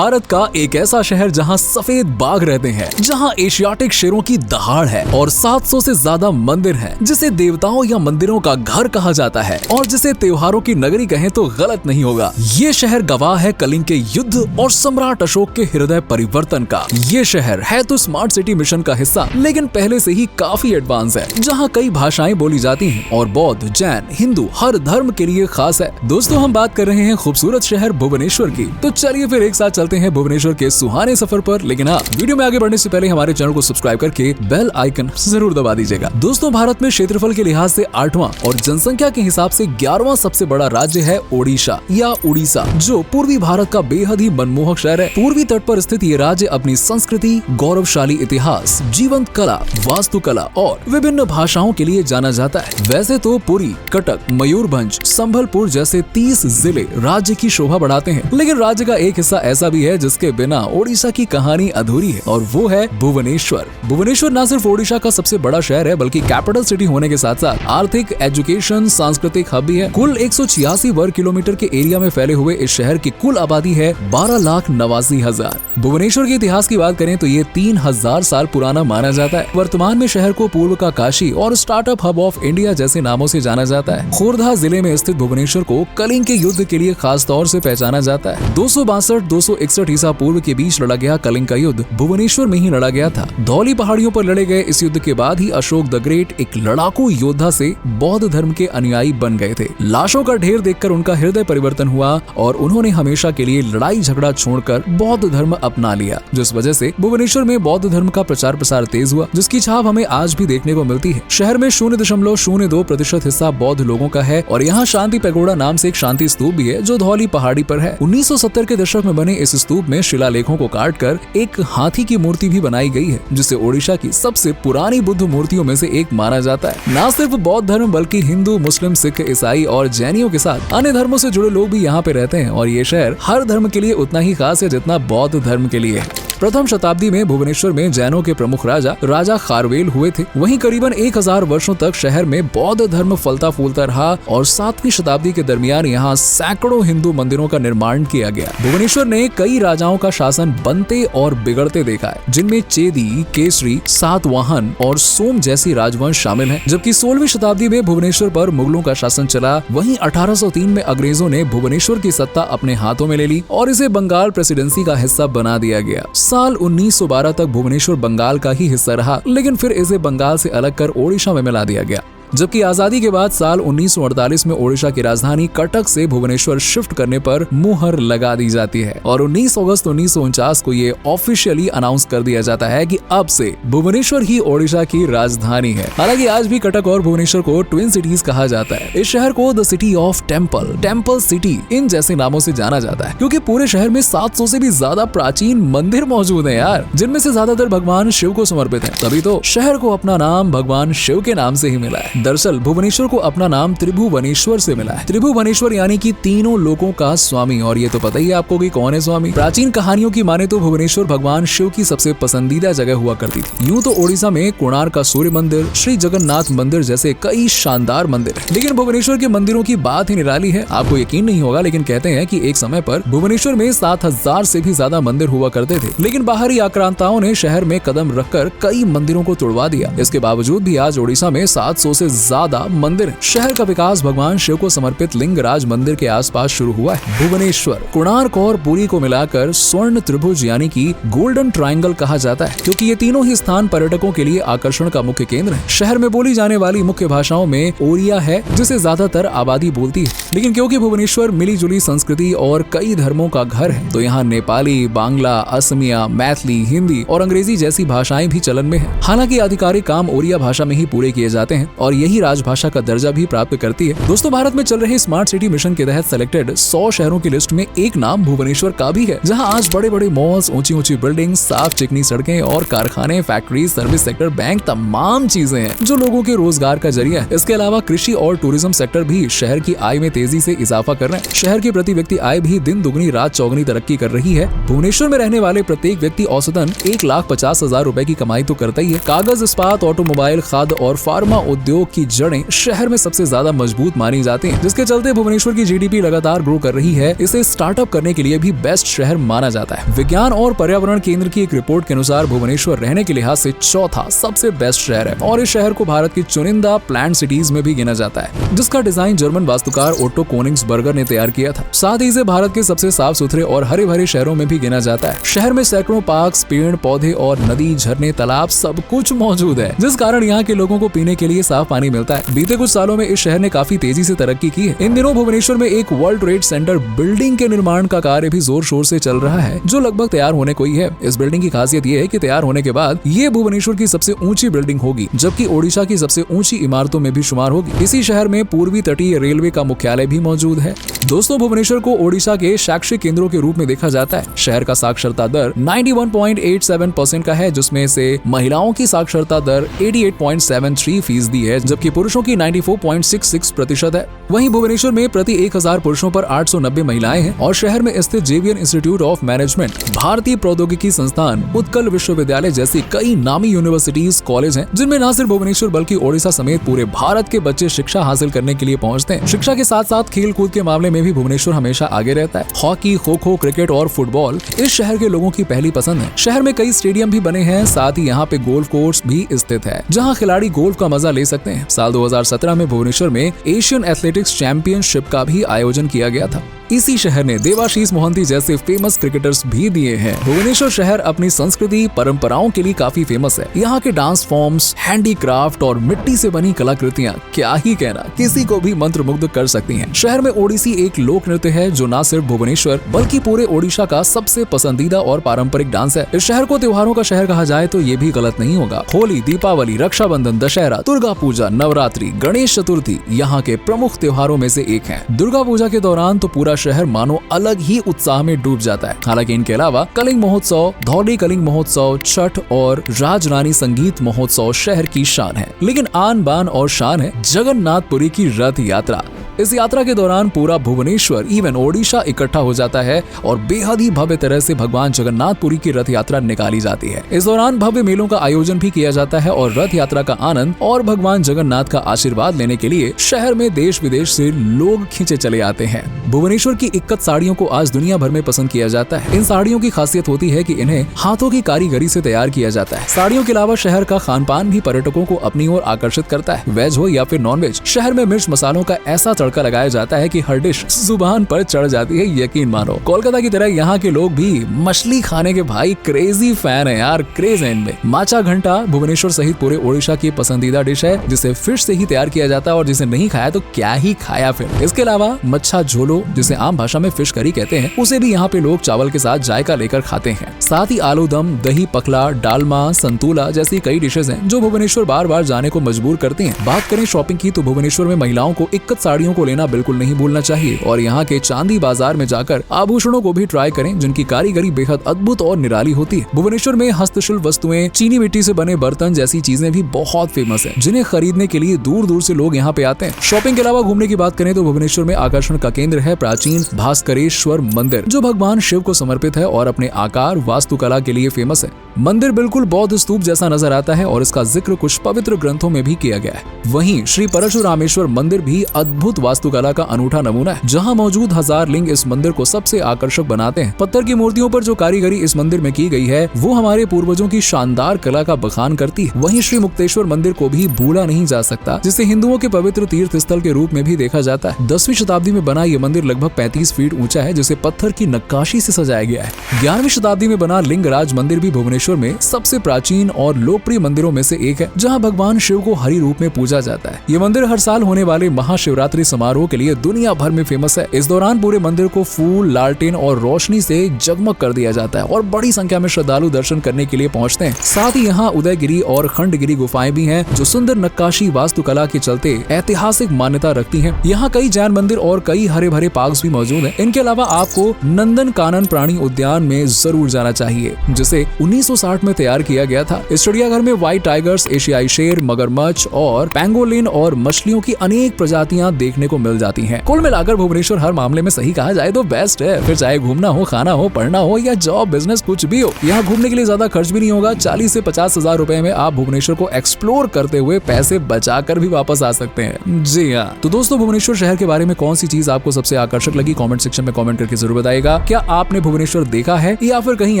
भारत का एक ऐसा शहर जहां सफेद बाघ रहते हैं, जहां एशियाटिक शेरों की दहाड़ है और 700 से ज्यादा मंदिर हैं, जिसे देवताओं या मंदिरों का घर कहा जाता है और जिसे त्योहारों की नगरी कहें तो गलत नहीं होगा। ये शहर गवाह है कलिंग के युद्ध और सम्राट अशोक के हृदय परिवर्तन का। ये शहर है तो स्मार्ट सिटी मिशन का हिस्सा, लेकिन पहले से ही काफी एडवांस है, जहाँ कई भाषाएं बोली जाती हैं और बौद्ध, जैन, हिंदू हर धर्म के लिए खास है। दोस्तों, हम बात कर रहे हैं खूबसूरत शहर भुवनेश्वर की, तो चलिए फिर एक साथ चलते हैं भुवनेश्वर के सुहाने सफर पर। लेकिन हाँ, वीडियो में आगे बढ़ने से पहले हमारे चैनल को सब्सक्राइब करके बेल आइकन जरूर दबा दीजिएगा। दोस्तों, भारत में क्षेत्रफल के लिहाज से 8वां और जनसंख्या के हिसाब से 11वां सबसे बड़ा राज्य है ओडिशा या उड़ीसा, जो पूर्वी भारत का बेहद ही मनमोहक शहर है। पूर्वी तट पर स्थित ये राज्य अपनी संस्कृति, गौरवशाली इतिहास, जीवंत कला, वास्तुकला और विभिन्न भाषाओं के लिए जाना जाता है। वैसे तो पुरी, कटक, मयूरभंज, संबलपुर जैसे 30 जिले राज्य की शोभा बढ़ाते हैं, लेकिन राज्य का एक हिस्सा ऐसा भी है जिसके बिना ओडिशा की कहानी अधूरी है, और वो है भुवनेश्वर। भुवनेश्वर न सिर्फ ओडिशा का सबसे बड़ा शहर है, बल्कि कैपिटल सिटी होने के साथ साथ आर्थिक, एजुकेशन, सांस्कृतिक हब भी है। कुल 186 वर्ग किलोमीटर के एरिया में फैले हुए इस शहर की कुल आबादी है 12,89,000। भुवनेश्वर के इतिहास की बात करें तो ये 3000 साल पुराना माना जाता है। वर्तमान में शहर को पूर्व का काशी और स्टार्टअप हब ऑफ इंडिया जैसे नामों से जाना जाता है। खोरधा जिले में स्थित भुवनेश्वर को कलिंग के युद्ध के लिए खास तौर से पहचाना जाता है। 262-261 ईसा पूर्व के बीच लड़ा गया कलिंग का युद्ध भुवनेश्वर में ही लड़ा गया था। धौली पहाड़ियों पर लड़े गए इस युद्ध के बाद ही अशोक द ग्रेट एक लड़ाकू योद्धा से बौद्ध धर्म के अनुयायी बन गए थे। लाशों का ढेर देखकर उनका हृदय परिवर्तन हुआ और उन्होंने हमेशा के लिए लड़ाई झगड़ा छोड़कर बौद्ध धर्म अपना लिया, जिस वजह से भुवनेश्वर में बौद्ध धर्म का प्रचार प्रसार तेज हुआ, जिसकी छाप हमें आज भी देखने को मिलती है। शहर में 0.02% हिस्सा बौद्ध लोगों का है और यहाँ शांति पैगोडा नाम से एक शांति स्तूप भी है, जो धौली पहाड़ी पर है। 1970 के दशक में बने इस स्तूप में शिलालेखों को काटकर एक हाथी की मूर्ति भी बनाई गई है, जिसे ओडिशा की सबसे पुरानी बुद्ध मूर्तियों में से एक माना जाता है। न सिर्फ बौद्ध धर्म बल्कि हिंदू, मुस्लिम, सिख, ईसाई और जैनियों के साथ अन्य धर्मों से जुड़े लोग भी यहाँ पे रहते हैं, और ये शहर हर धर्म के लिए उतना ही खास है जितना बौद्ध धर्म के लिए है। प्रथम शताब्दी में भुवनेश्वर में जैनों के प्रमुख राजा खारवेल हुए थे। वहीं करीबन 1000 वर्षों तक शहर में बौद्ध धर्म फलता फूलता रहा और 7वीं शताब्दी के दरमियान यहाँ सैकड़ों हिंदू मंदिरों का निर्माण किया गया। भुवनेश्वर ने कई राजाओं का शासन बनते और बिगड़ते देखा है, जिनमें चेदी, केसरी, सातवाहन और सोम जैसी राजवंश शामिल हैं। जबकि 16वीं शताब्दी में भुवनेश्वर पर मुगलों का शासन चला। वहीं 1803 में अंग्रेजों ने भुवनेश्वर की सत्ता अपने हाथों में ले ली और इसे बंगाल प्रेसिडेंसी का हिस्सा बना दिया गया। साल 1912 तक भुवनेश्वर बंगाल का ही हिस्सा रहा, लेकिन फिर इसे बंगाल से अलग कर ओडिशा में मिला दिया गया। जबकि आजादी के बाद साल 1948 में ओडिशा की राजधानी कटक से भुवनेश्वर शिफ्ट करने पर मुहर लगा दी जाती है और 19 अगस्त 1949 को ये ऑफिशियली अनाउंस कर दिया जाता है कि अब से भुवनेश्वर ही ओडिशा की राजधानी है। हालांकि आज भी कटक और भुवनेश्वर को ट्विन सिटीज कहा जाता है। इस शहर को the city of temple city in जैसे नामों से जाना जाता है, क्योंकि पूरे शहर में 700 से भी ज्यादा प्राचीन मंदिर मौजूद है यार, जिनमें से ज्यादातर भगवान शिव को समर्पित है। तभी तो शहर को अपना नाम भगवान शिव के नाम से ही मिला है। दरअसल भुवनेश्वर को अपना नाम त्रिभुवनेश्वर से मिला है। त्रिभुवनेश्वर यानी कि तीनों लोकों का स्वामी, और ये तो पता ही है आपको कि कौन है स्वामी। प्राचीन कहानियों की माने तो भुवनेश्वर भगवान शिव की सबसे पसंदीदा जगह हुआ करती थी। यूं तो ओडिशा में कोणार्क का सूर्य मंदिर, श्री जगन्नाथ मंदिर जैसे कई शानदार मंदिर है, लेकिन भुवनेश्वर के मंदिरों की बात ही निराली है। आपको यकीन नहीं होगा, लेकिन कहते हैं कि एक समय पर भुवनेश्वर में 7000 से भी ज्यादा मंदिर हुआ करते थे, लेकिन बाहरी आक्रांताओं ने शहर में कदम रखकर कई मंदिरों को तोड़वा दिया। इसके बावजूद भी आज ओडिशा में 700 से ज्यादा मंदिर। शहर का विकास भगवान शिव को समर्पित लिंगराज मंदिर के आसपास शुरू हुआ है। भुवनेश्वर कोणार्क और पुरी को मिलाकर स्वर्ण त्रिभुज यानी कि गोल्डन ट्रायंगल कहा जाता है, क्योंकि ये तीनों ही स्थान पर्यटकों के लिए आकर्षण का मुख्य केंद्र है। शहर में बोली जाने वाली मुख्य भाषाओं में ओरिया है, जिसे ज्यादातर आबादी बोलती है, लेकिन क्योंकि भुवनेश्वर मिली जुली संस्कृति और कई धर्मों का घर है, तो यहाँ नेपाली, बांग्ला, असमिया, मैथिली, हिंदी और अंग्रेजी जैसी भाषाएं भी चलन में है। हालांकि आधिकारिक काम ओरिया भाषा में ही पूरे किए जाते हैं और यही राजभाषा का दर्जा भी प्राप्त करती है। दोस्तों, भारत में चल रहे स्मार्ट सिटी मिशन के तहत सेलेक्टेड 100 शहरों की लिस्ट में एक नाम भुवनेश्वर का भी है, जहां आज बड़े बड़े मॉल्स, ऊंची ऊंची बिल्डिंग्स, साफ चिकनी सड़कें और कारखाने, फैक्ट्री, सर्विस सेक्टर, बैंक, तमाम चीजें हैं जो लोगों के रोजगार का जरिया है। इसके अलावा कृषि और टूरिज्म सेक्टर भी शहर की आय में तेजी से इजाफा कर रहे हैं। शहर की प्रति व्यक्ति आय भी दिन दुगनी रात चौगनी तरक्की कर रही है। भुवनेश्वर में रहने वाले प्रत्येक व्यक्ति औसतन 1,50,000 रुपए की कमाई तो करता ही है। कागज, इस्पात, ऑटोमोबाइल, खाद्य और फार्मा उद्योग उद्योग की जड़ें शहर में सबसे ज्यादा मजबूत मानी जाती हैं, जिसके चलते भुवनेश्वर की जीडीपी लगातार ग्रो कर रही है। इसे स्टार्टअप करने के लिए भी बेस्ट शहर माना जाता है। विज्ञान और पर्यावरण केंद्र की एक रिपोर्ट के अनुसार भुवनेश्वर रहने के लिहाज से चौथा सबसे बेस्ट शहर है और इस शहर को भारत की चुनिंदा प्लान्ड सिटीज में भी गिना जाता है, जिसका डिजाइन जर्मन वास्तुकार ओट्टो कोनिग्सबर्गर ने तैयार किया था। साथ ही इसे भारत के सबसे साफ सुथरे और हरे भरे शहरों में भी गिना जाता है। शहर में सैकड़ों पार्क, पेड़ पौधे और नदी, झरने, तालाब सब कुछ मौजूद है, जिस कारण यहाँ के लोगों को पीने के लिए साफ पानी मिलता है। बीते कुछ सालों में इस शहर ने काफी तेजी से तरक्की की है। इन दिनों भुवनेश्वर में एक वर्ल्ड ट्रेड सेंटर बिल्डिंग के निर्माण का कार्य भी जोर शोर से चल रहा है, जो लगभग तैयार होने को ही है। इस बिल्डिंग की खासियत ये है कि तैयार होने के बाद ये भुवनेश्वर की सबसे ऊंची बिल्डिंग होगी, जबकि ओडिशा की सबसे ऊंची इमारतों में भी शुमार होगी। इसी शहर में पूर्वी तटीय रेलवे का मुख्यालय भी मौजूद है। दोस्तों, भुवनेश्वर को ओडिशा के शैक्षिक केंद्रों के रूप में देखा जाता है। शहर का साक्षरता दर 91.87% का है, जिसमें से महिलाओं की साक्षरता दर 88.73% है, जबकि पुरुषों की 94.66% है। वहीं भुवनेश्वर में प्रति 1000 पुरुषों पर 890 महिलाएं हैं और शहर में स्थित जेवियर इंस्टीट्यूट ऑफ मैनेजमेंट, भारतीय प्रौद्योगिकी संस्थान, उत्कल विश्वविद्यालय जैसी कई नामी यूनिवर्सिटीज, कॉलेज हैं, जिनमें न सिर्फ भुवनेश्वर बल्कि ओडिशा समेत पूरे भारत के बच्चे शिक्षा हासिल करने के लिए पहुंचते हैं। शिक्षा के साथ साथ खेल कूद के मामले में भी भुवनेश्वर हमेशा आगे रहता है। हॉकी, खो खो, क्रिकेट और फुटबॉल इस शहर के लोगों की पहली पसंद है। शहर में कई स्टेडियम भी बने हैं, साथ ही यहाँ पे गोल्फ कोर्स भी स्थित है, जहाँ खिलाड़ी गोल्फ का मजा ले सकते हैं। साल 2017 में भुवनेश्वर में एशियन एथलेटिक्स चैंपियनशिप का भी आयोजन किया गया था। इसी शहर ने देवाशीष मोहंती जैसे फेमस क्रिकेटर्स भी दिए हैं। भुवनेश्वर शहर अपनी संस्कृति, परंपराओं के लिए काफी फेमस है। यहाँ के डांस फॉर्म्स, हैंडीक्राफ्ट और मिट्टी से बनी कलाकृतियाँ क्या ही कहना, किसी को भी मंत्रमुग्ध कर सकती हैं। शहर में ओडिसी एक लोक नृत्य है, जो न सिर्फ भुवनेश्वर बल्कि पूरे ओडिशा का सबसे पसंदीदा और पारंपरिक डांस है। इस शहर को त्योहारों का शहर कहा जाए तो ये भी गलत नहीं होगा। होली, दीपावली, रक्षाबंधन, दशहरा, दुर्गा पूजा, नवरात्रि, गणेश चतुर्थी यहाँ के प्रमुख त्योहारों में से एक है। दुर्गा पूजा के दौरान तो पूरा शहर मानो अलग ही उत्साह में डूब जाता है। हालांकि इनके अलावा कलिंग महोत्सव, धौली कलिंग महोत्सव, छठ और राजरानी संगीत महोत्सव शहर की शान है। लेकिन आन बान और शान है जगन्नाथपुरी की रथ यात्रा। इस यात्रा के दौरान पूरा भुवनेश्वर, इवन ओडिशा इकट्ठा हो जाता है और बेहद ही भव्य तरह से भगवान जगन्नाथपुरी की रथ यात्रा निकाली जाती है। इस दौरान भव्य मेलों का आयोजन भी किया जाता है और रथ यात्रा का आनंद और भगवान जगन्नाथ का आशीर्वाद लेने के लिए शहर में देश विदेश से लोग खींचे चले आते हैं। भुवनेश्वर की इक्कत साड़ियों को आज दुनिया भर में पसंद किया जाता है। इन साड़ियों की खासियत होती है कि इन्हें हाथों की कारीगरी से तैयार किया जाता है। साड़ियों के अलावा शहर का खान पान भी पर्यटकों को अपनी ओर आकर्षित करता है, वेज हो या फिर नॉन वेज। शहर में मिर्च मसालों का ऐसा तड़का लगाया जाता है कि हर डिश जुबान पर चढ़ जाती है, यकीन मानो। कोलकाता की तरह यहाँ के लोग भी मछली खाने के भाई क्रेजी फैन है यार, क्रेज है इनमें। माचा घंटा भुवनेश्वर सहित पूरे ओडिशा की पसंदीदा डिश है, जिसे फिश से ही तैयार किया जाता है और जिसे नहीं खाया तो क्या ही खाया फिर। इसके अलावा मच्छा झोलो, जिसे आम भाषा में फिश करी कहते हैं, उसे भी यहाँ पे लोग चावल के साथ जायका लेकर खाते हैं। साथ ही आलू दम, दही पकला, डालमा, संतुला जैसी कई डिशेज हैं जो भुवनेश्वर बार बार जाने को मजबूर करती हैं। बात करें शॉपिंग की तो भुवनेश्वर में महिलाओं को इक्कत साड़ियों को लेना बिल्कुल नहीं भूलना चाहिए और यहाँ के चांदी बाजार में जाकर आभूषणों को भी ट्राई करें, जिनकी कारीगरी बेहद अद्भुत और निराली होती है। भुवनेश्वर में हस्तशिल्प वस्तुएं, चीनी मिट्टी से बने बर्तन जैसी चीजें भी बहुत फेमस है, जिन्हें खरीदने के लिए दूर दूर से लोग यहाँ पे आते हैं। शॉपिंग के अलावा घूमने की बात करें तो भुवनेश्वर में आकर्षण का केंद्र है प्राचीन भास्करेश्वर मंदिर, जो भगवान शिव को समर्पित है और अपने आकार, वास्तुकला के लिए फेमस है। मंदिर बिल्कुल बौद्ध स्तूप जैसा नजर आता है और इसका जिक्र कुछ पवित्र ग्रंथों में भी किया गया है। वहीं श्री परशुरामेश्वर मंदिर भी अद्भुत वास्तुकला का अनूठा नमूना है, जहां मौजूद 1000 लिंग इस मंदिर को सबसे आकर्षक बनाते हैं। पत्थर की मूर्तियों पर जो कारीगरी इस मंदिर में की गई है वो हमारे पूर्वजों की शानदार कला का बखान करती है। वहीं श्री मुक्तेश्वर मंदिर को भी भूला नहीं जा सकता, जिसे हिंदुओं के पवित्र तीर्थ स्थल के रूप में भी देखा जाता है। 10वीं शताब्दी में बना ये मंदिर लगभग 35 फीट ऊंचा है, जिसे पत्थर की नक्काशी से सजाया गया है। 11वीं शताब्दी में बना लिंगराज मंदिर भी भुवनेश्वर में सबसे प्राचीन और लोकप्रिय मंदिरों में से एक है, जहाँ भगवान शिव को हरि रूप में पूजा जाता है। ये मंदिर हर साल होने वाले महाशिवरात्रि समारोह के लिए दुनिया भर में फेमस है। इस दौरान पूरे मंदिर को फूल, लालटेन और रोशनी से जगमग कर दिया जाता है और बड़ी संख्या में श्रद्धालु दर्शन करने के लिए पहुंचते हैं। साथ ही यहाँ उदयगिरी और खंडगिरी गुफाएं भी हैं, जो सुंदर नक्काशी वास्तुकला के चलते ऐतिहासिक मान्यता रखती हैं। यहाँ कई जैन मंदिर और कई हरे भरे पार्क भी मौजूद हैं। इनके अलावा आपको नंदन कानन प्राणी उद्यान में जरूर जाना चाहिए, जिसे 1960 में तैयार किया गया था। इस चिड़ियाघर में व्हाइट टाइगर्स, एशियाई शेर, मगरमच्छ और पैंगोलिन और मछलियों की अनेक प्रजातियां देखने देखने को मिल जाती हैं। कुल मिलाकर भुवनेश्वर हर मामले में सही कहा जाए तो बेस्ट है। फिर चाहे घूमना हो, खाना हो, पढ़ना हो या जॉब, बिजनेस, कुछ भी हो, यहाँ घूमने के लिए ज्यादा खर्च भी नहीं होगा। 40 से 50 हजार रुपए में आप भुवनेश्वर को एक्सप्लोर करते हुए पैसे बचाकर भी वापस आ सकते हैं। जी हाँ, तो दोस्तों भुवनेश्वर शहर के बारे में कौन सी चीज आपको सबसे आकर्षक लगी, कमेंट सेक्शन में कमेंट करके जरूर बताइएगा। क्या आपने भुवनेश्वर देखा है या फिर कहीं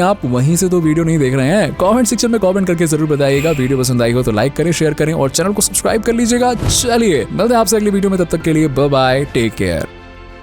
आप वहीं से तो वीडियो नहीं देख रहे हैं? कमेंट सेक्शन में कमेंट करके जरूर बताइएगा। वीडियो पसंद आई हो तो लाइक करें, शेयर करें और चैनल को सब्सक्राइब कर लीजिएगा। चलिए मिलते हैं आपसे अगली वीडियो में, तब तक के लिए बाय बाय, टेक केयर।